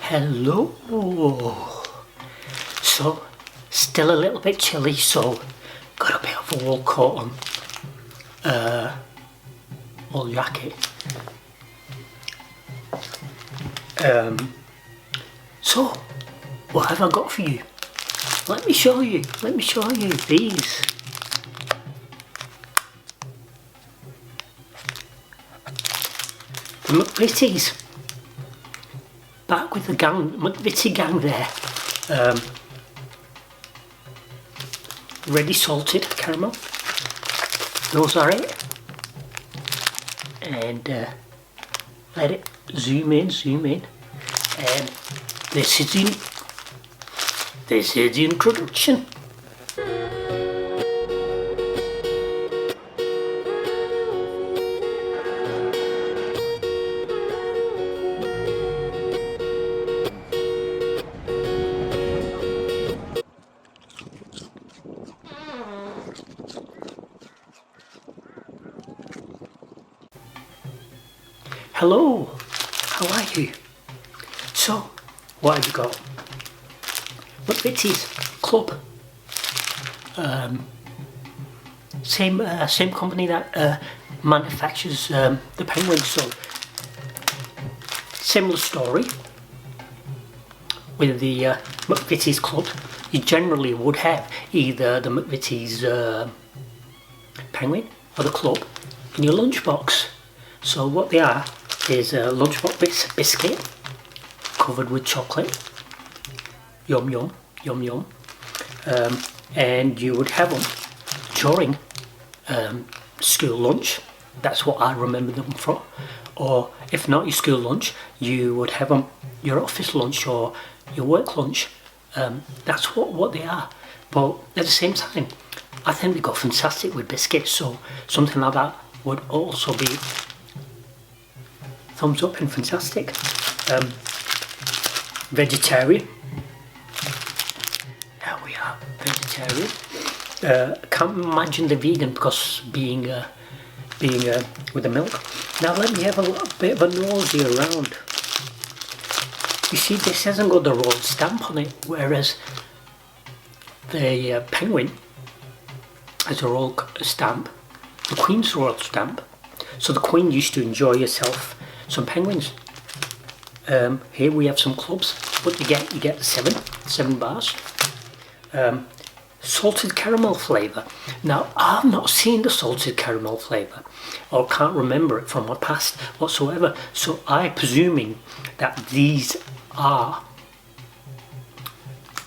Hello. So, still a little bit chilly, so got a bit of a wool coat on, wool jacket. So, what have I got for you? Let me show you these. The Mcvitie'S. Back with the gang, Mcvitie gang there. Ready salted caramel. Those are it. And let it zoom in. And this is the introduction. Hello, how are you? So, what have you got? Mcvitie'S Club. Same company that manufactures the penguins. So, similar story with the Mcvitie'S Club. You generally would have either the Mcvitie'S penguin or the club in your lunchbox. So what they are is a lunchbox biscuit covered with chocolate. Yum yum, yum yum. And you would have them during school lunch. That's what I remember them for. Or if not your school lunch, you would have them your office lunch or your work lunch. That's what they are. But at the same time, I think they go fantastic with biscuits. So something like that would also be thumbs up and fantastic. Vegetarian. There we are, vegetarian. Can't imagine the vegan because being with the milk. Now let me have a little bit of a nosy around. You see, this hasn't got the royal stamp on it, whereas the penguin has a royal stamp, the Queen's royal stamp. So the Queen used to enjoy herself some penguins. Here we have some clubs. What you get 7 bars. Salted caramel flavour. Now I've not seen the salted caramel flavour, or can't remember it from my past whatsoever. So I'm presuming that these are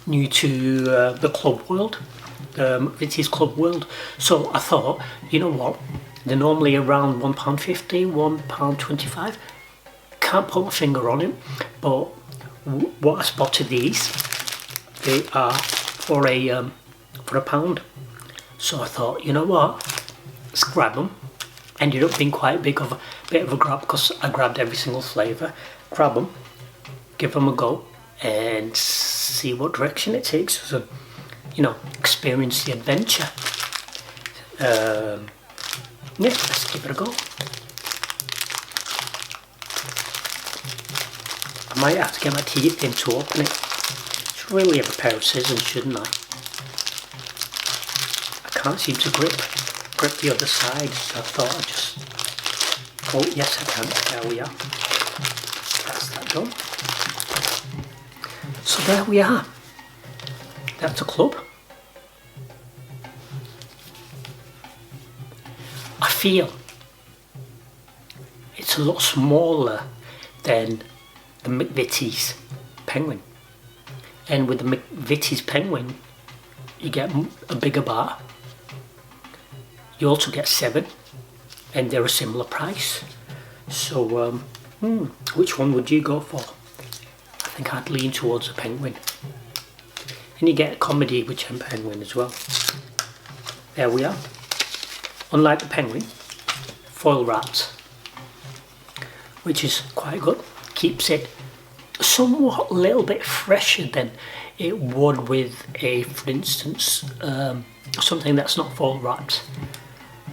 new to the club world, the Mcvitie'S Club world. So I thought, you know what? They're normally around £1.50, £1.25. Can't put my finger on it, but what I spotted these, they are for a pound. So I thought, you know what? Let's grab them. Ended up being quite a bit of a grab because I grabbed every single flavour. Grab them, give them a go, and see what direction it takes. So, you know, experience the adventure. Yeah, let's give it a go. I might have to get my teeth in to open it. Should really have a pair of scissors, shouldn't I? I can't seem to grip the other side, so I thought I'd just... Oh, yes I can. There we are. That's that done. So there we are. That's a club. I feel it's a lot smaller than the Mcvitie'S penguin, and with the Mcvitie'S penguin you get a bigger bar. You also get 7, and they're a similar price. So which one would you go for? I think I'd lean towards the penguin, and you get a comedy with penguin as well. There we are. Unlike the penguin, foil wrapped, which is quite good. Keeps it somewhat a little bit fresher than it would with for instance, something that's not foil wrapped.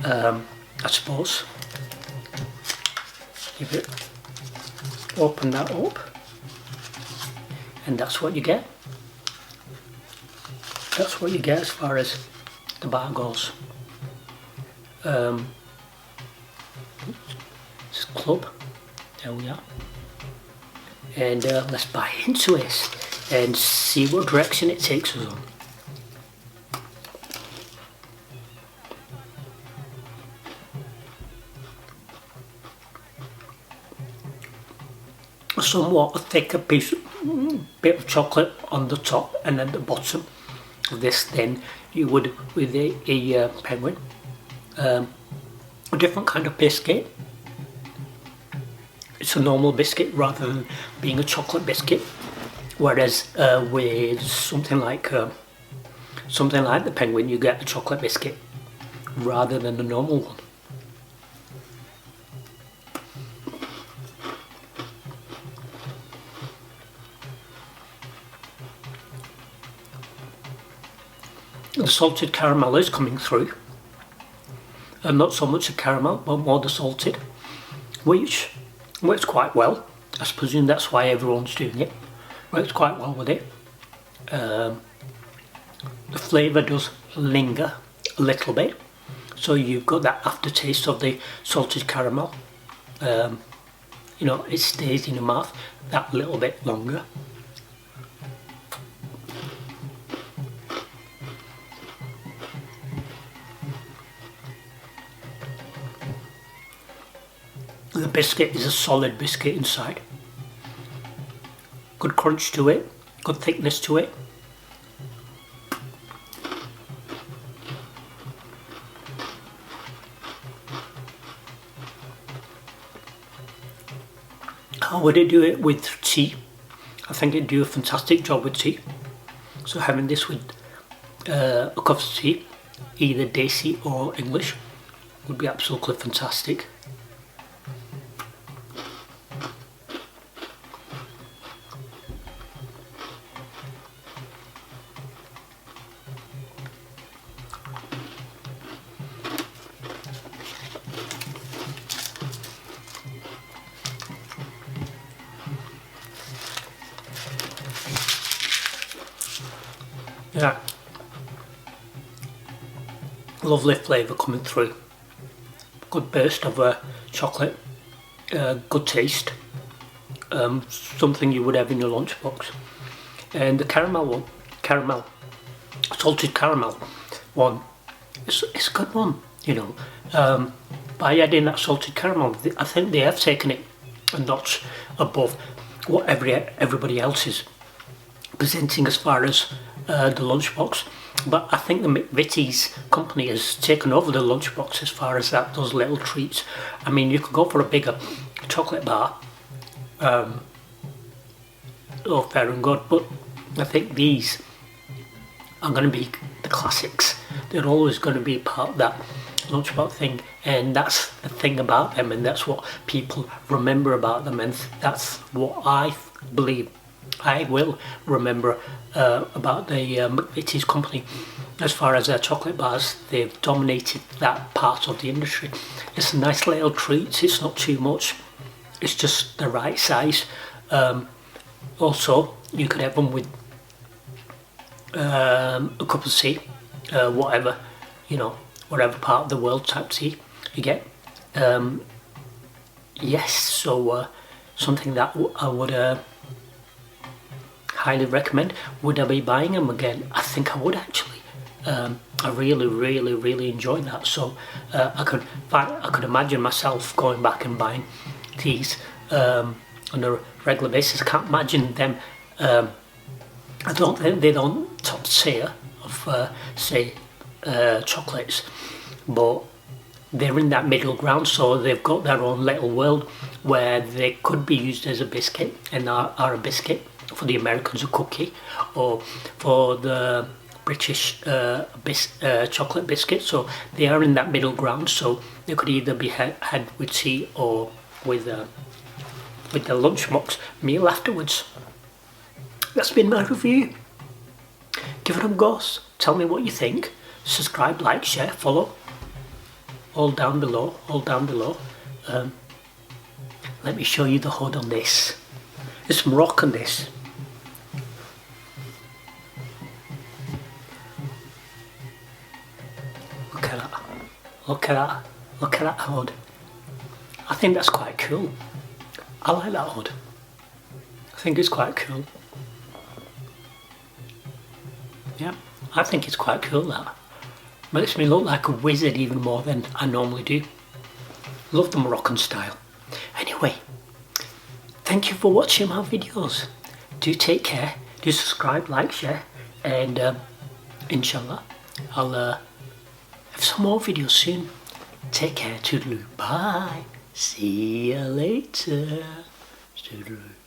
I suppose. Give it, open that up. and that's what you get. That's what you get as far as the bar goes. It's club, there we are. And let's buy into it and see what direction it takes us on. A somewhat thicker piece, bit of chocolate on the top, and at the bottom of this, then you would with a penguin, a different kind of biscuit. It's a normal biscuit rather than being a chocolate biscuit, whereas with something like the penguin, you get a chocolate biscuit rather than a normal one. The salted caramel is coming through, and not so much the caramel but more the salted, which works quite well. I presume that's why everyone's doing it. Works quite well with it. The flavour does linger a little bit, so you've got that aftertaste of the salted caramel. You know, it stays in your mouth that little bit longer. The biscuit is a solid biscuit inside. Good crunch to it, good thickness to it. How would it do it with tea? I think it'd do a fantastic job with tea. So having this with a cup of tea, either Desi or English, would be absolutely fantastic. Yeah, lovely flavour coming through. Good burst of chocolate, good taste. Something you would have in your lunchbox. And the salted caramel one, it's a good one. You know, by adding that salted caramel, I think they have taken it a notch above what everybody else is presenting as far as the lunchbox. But I think the Mcvitie'S company has taken over the lunchbox as far as those little treats. I mean, you could go for a bigger chocolate bar, fair and good, but I think these are going to be the classics. They're always going to be part of that lunchbox thing, and that's the thing about them, and that's what people remember about them, and that's what I believe I will remember about the Mcvitie'S company. As far as their chocolate bars, they've dominated that part of the industry. It's a nice little treat, it's not too much, it's just the right size. Also, you could have them with a cup of tea, whatever, you know, whatever part of the world type tea you get. Yes, so something that I would highly recommend. Would I be buying them again? I think I would actually. I really enjoyed that. So I could imagine myself going back and buying these on a regular basis. I can't imagine them. I don't think they don't top tier of say chocolates, but they're in that middle ground. So they've got their own little world where they could be used as a biscuit and are a biscuit. For the Americans, a cookie, or for the British chocolate biscuit. So they are in that middle ground. So they could either be had with tea or with the lunchbox meal afterwards. That's been my review. Give it a go. Tell me what you think. Subscribe, like, share, follow. All down below. Let me show you the hood on this. It's Moroccan, this. Look at that. Look at that hood. I think that's quite cool. I like that hood. I think it's quite cool. Yeah, I think it's quite cool, that. Makes me look like a wizard even more than I normally do. Love the Moroccan style. Anyway, thank you for watching my videos. Do take care. Do subscribe, like, share, and inshallah, I'll have some more videos soon. Take care. Toodaloo. Bye. See you later. Toodaloo.